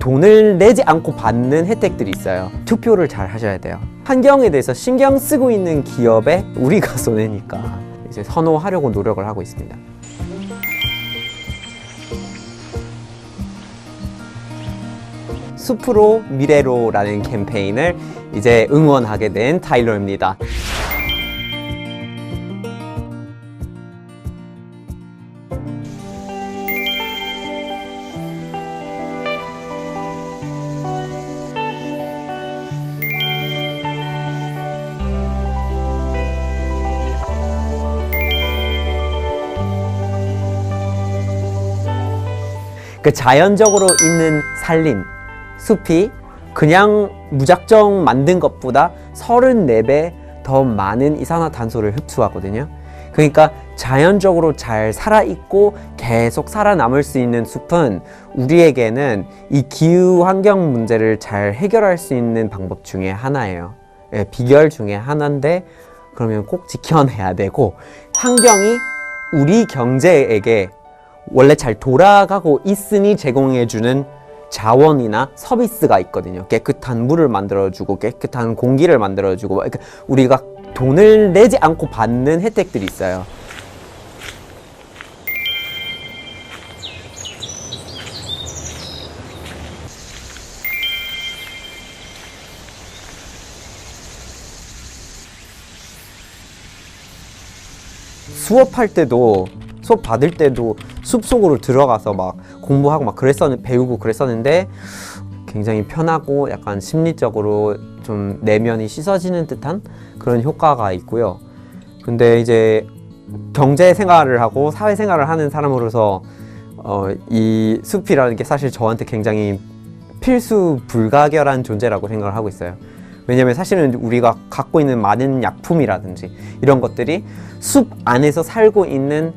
돈을 내지 않고 받는 혜택들이 있어요. 투표를 잘 하셔야 돼요. 환경에 대해서 신경 쓰고 있는 기업에 우리가 손해니까 이제 선호하려고 노력을 하고 있습니다. 숲으로 미래로라는 캠페인을 이제 응원하게 된 타일러입니다. 그 자연적으로 있는 산림, 숲이 그냥 무작정 만든 것보다 34배 더 많은 이산화탄소를 흡수하거든요. 그러니까 자연적으로 잘 살아있고 계속 살아남을 수 있는 숲은 우리에게는 이 기후 환경 문제를 잘 해결할 수 있는 방법 중에 하나예요. 예, 비결 중에 하나인데 그러면 꼭 지켜내야 되고, 환경이 우리 경제에게 원래 잘 돌아가고 있으니 제공해주는 자원이나 서비스가 있거든요. 깨끗한 물을 만들어주고 깨끗한 공기를 만들어주고, 그러니까 우리가 돈을 내지 않고 받는 혜택들이 있어요. 수업할 때도, 수업 받을 때도 숲속으로 들어가서 막 공부하고 막 배우고 그랬었는데 굉장히 편하고 약간 심리적으로 좀 내면이 씻어지는 듯한 그런 효과가 있고요. 근데 이제 경제 생활을 하고 사회 생활을 하는 사람으로서 이 숲이라는 게 사실 저한테 굉장히 필수 불가결한 존재라고 생각을 하고 있어요. 왜냐면 사실은 우리가 갖고 있는 많은 약품이라든지 이런 것들이 숲 안에서 살고 있는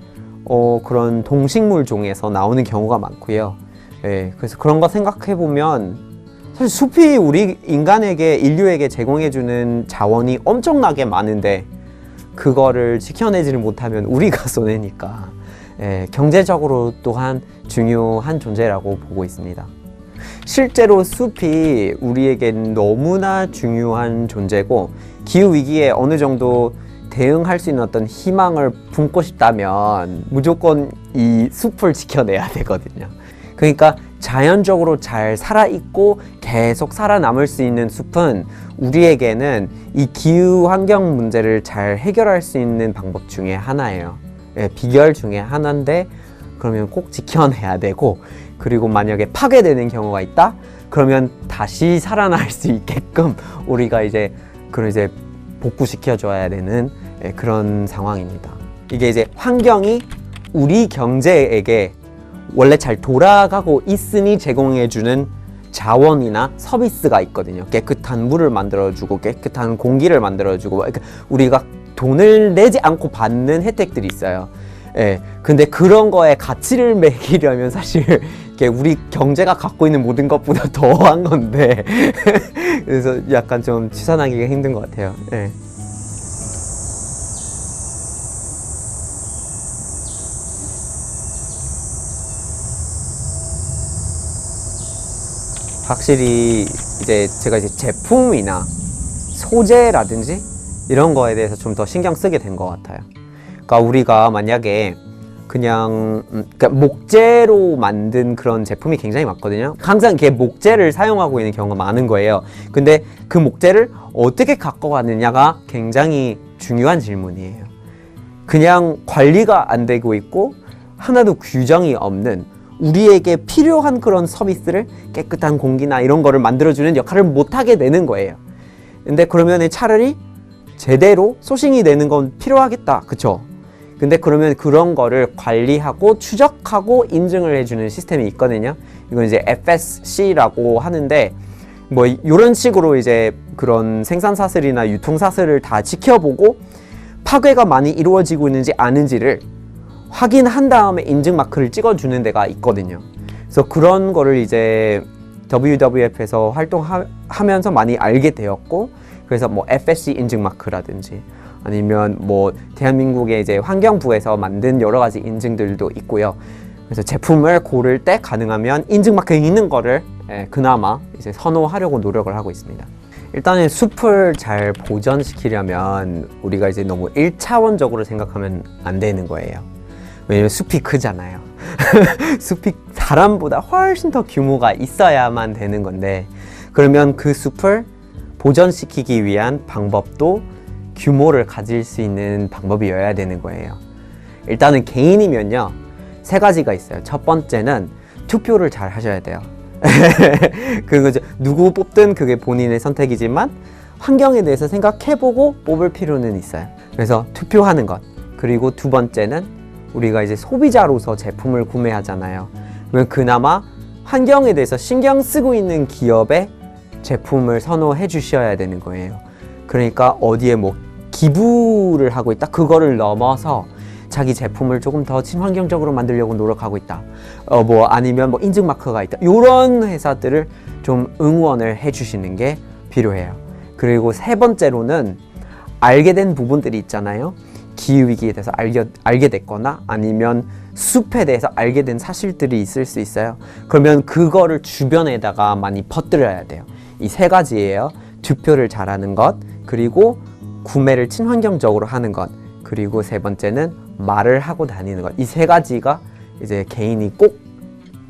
그런 동식물 종에서 나오는 경우가 많고요. 예, 그래서 그런 거 생각해 보면 사실 숲이 우리 인간에게, 인류에게 제공해주는 자원이 엄청나게 많은데 그거를 지켜내지를 못하면 우리가 손해니까, 예, 경제적으로 또한 중요한 존재라고 보고 있습니다. 실제로 숲이 우리에겐 너무나 중요한 존재고, 기후위기에 어느 정도 대응할 수 있는 어떤 희망을 품고 싶다면 무조건 이 숲을 지켜내야 되거든요. 그러니까 자연적으로 잘 살아있고 계속 살아남을 수 있는 숲은 우리에게는 이 기후 환경 문제를 잘 해결할 수 있는 방법 중에 하나예요. 예, 비결 중에 하나인데 그러면 꼭 지켜내야 되고, 그리고 만약에 파괴되는 경우가 있다? 그러면 다시 살아날 수 있게끔 우리가 이제 복구시켜줘야 되는 그런 상황입니다. 이게 이제 환경이 우리 경제에게 원래 잘 돌아가고 있으니 제공해주는 자원이나 서비스가 있거든요. 깨끗한 물을 만들어주고 깨끗한 공기를 만들어주고, 그러니까 우리가 돈을 내지 않고 받는 혜택들이 있어요. 예, 근데 그런 거에 가치를 매기려면 사실 이게 우리 경제가 갖고 있는 모든 것보다 더한 건데 그래서 약간 좀 추산하기가 힘든 것 같아요. 예. 확실히 이제 제가 제품이나 소재라든지 이런 거에 대해서 좀 더 신경 쓰게 된 것 같아요. 그러니까 우리가 만약에 그냥 그러니까 목재로 만든 그런 제품이 굉장히 많거든요. 항상 이렇게 목재를 사용하고 있는 경우가 많은 거예요. 근데 그 목재를 어떻게 갖고 가느냐가 굉장히 중요한 질문이에요. 그냥 관리가 안 되고 있고 하나도 규정이 없는, 우리에게 필요한 그런 서비스를, 깨끗한 공기나 이런 거를 만들어주는 역할을 못하게 되는 거예요. 근데 그러면 차라리 제대로 소싱이 되는 건 필요하겠다, 그쵸? 근데 그러면 그런 거를 관리하고 추적하고 인증을 해주는 시스템이 있거든요. 이건 이제 FSC라고 하는데, 뭐 이런 식으로 이제 그런 생산 사슬이나 유통 사슬을 다 지켜보고 파괴가 많이 이루어지고 있는지 아닌지를 확인한 다음에 인증 마크를 찍어주는 데가 있거든요. 그래서 그런 거를 이제 WWF에서 활동하면서 많이 알게 되었고, 그래서 뭐 FSC 인증 마크라든지 아니면 뭐 대한민국의 이제 환경부에서 만든 여러 가지 인증들도 있고요. 그래서 제품을 고를 때 가능하면 인증마크가 있는 거를 그나마 이제 선호하려고 노력을 하고 있습니다. 일단은 숲을 잘 보존시키려면 우리가 이제 너무 1차원적으로 생각하면 안 되는 거예요. 왜냐면 숲이 크잖아요. 숲이 사람보다 훨씬 더 규모가 있어야만 되는 건데, 그러면 그 숲을 보존시키기 위한 방법도 규모를 가질 수 있는 방법이어야 되는 거예요. 일단은 개인이면요, 3가지가 있어요. 첫 번째는 투표를 잘 하셔야 돼요. 그거죠. 누구 뽑든 그게 본인의 선택이지만 환경에 대해서 생각해보고 뽑을 필요는 있어요. 그래서 투표하는 것. 그리고 두 번째는 우리가 이제 소비자로서 제품을 구매하잖아요. 그러면 그나마 환경에 대해서 신경 쓰고 있는 기업의 제품을 선호해 주셔야 되는 거예요. 그러니까 어디에 뭐 기부를 하고 있다, 그거를 넘어서 자기 제품을 조금 더 친환경적으로 만들려고 노력하고 있다, 뭐 아니면 뭐 인증마크가 있다, 이런 회사들을 좀 응원을 해주시는 게 필요해요. 그리고 3번째로는 알게 된 부분들이 있잖아요. 기후위기에 대해서 알게 됐거나 아니면 숲에 대해서 알게 된 사실들이 있을 수 있어요. 그러면 그거를 주변에다가 많이 퍼뜨려야 돼요. 이 3가지예요. 투표를 잘하는 것, 그리고 구매를 친환경적으로 하는 것, 그리고 3번째는 말을 하고 다니는 것. 이 3가지가 이제 개인이 꼭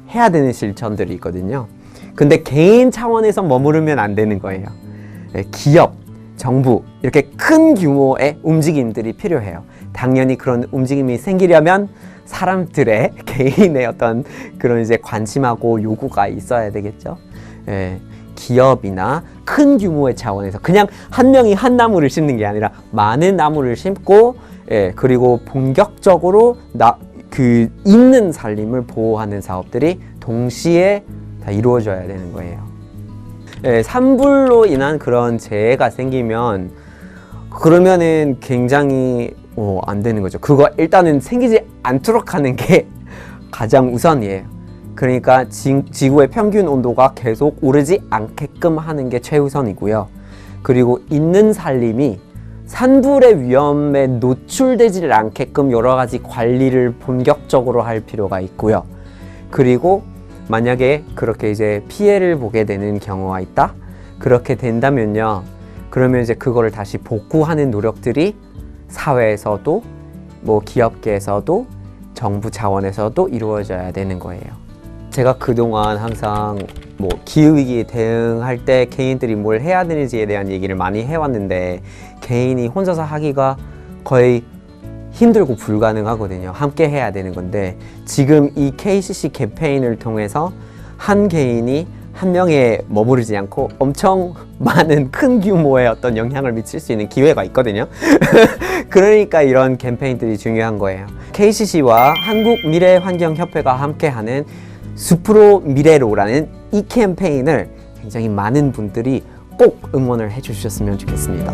해야 되는 실천들이 있거든요. 근데 개인 차원에서 머무르면 안 되는 거예요. 기업, 정부, 이렇게 큰 규모의 움직임들이 필요해요. 당연히 그런 움직임이 생기려면 사람들의 개인의 어떤 그런 이제 관심하고 요구가 있어야 되겠죠. 기업이나 큰 규모의 차원에서 그냥 한 명이 한 나무를 심는 게 아니라 많은 나무를 심고, 그리고 본격적으로 있는 산림을 보호하는 사업들이 동시에 다 이루어져야 되는 거예요. 산불로 인한 그런 재해가 생기면 그러면은 굉장히 안 되는 거죠. 그거 일단은 생기지 않도록 하는 게 가장 우선이에요. 그러니까 지구의 평균 온도가 계속 오르지 않게끔 하는 게 최우선이고요. 그리고 있는 산림이 산불의 위험에 노출되지 않게끔 여러 가지 관리를 본격적으로 할 필요가 있고요. 그리고 만약에 그렇게 이제 피해를 보게 되는 경우가 있다? 그렇게 된다면요, 그러면 이제 그거를 다시 복구하는 노력들이 사회에서도, 뭐 기업계에서도, 정부 차원에서도 이루어져야 되는 거예요. 제가 그동안 항상 뭐 기후위기에 대응할 때 개인들이 뭘 해야 되는지에 대한 얘기를 많이 해왔는데, 개인이 혼자서 하기가 거의 힘들고 불가능하거든요. 함께 해야 되는 건데, 지금 이 KCC 캠페인을 통해서 한 개인이 한 명에 머무르지 않고 엄청 많은 큰 규모의 어떤 영향을 미칠 수 있는 기회가 있거든요. 그러니까 이런 캠페인들이 중요한 거예요. KCC와 한국미래환경협회가 함께하는 숲으로 미래로라는 이 캠페인을 굉장히 많은 분들이 꼭 응원을 해주셨으면 좋겠습니다.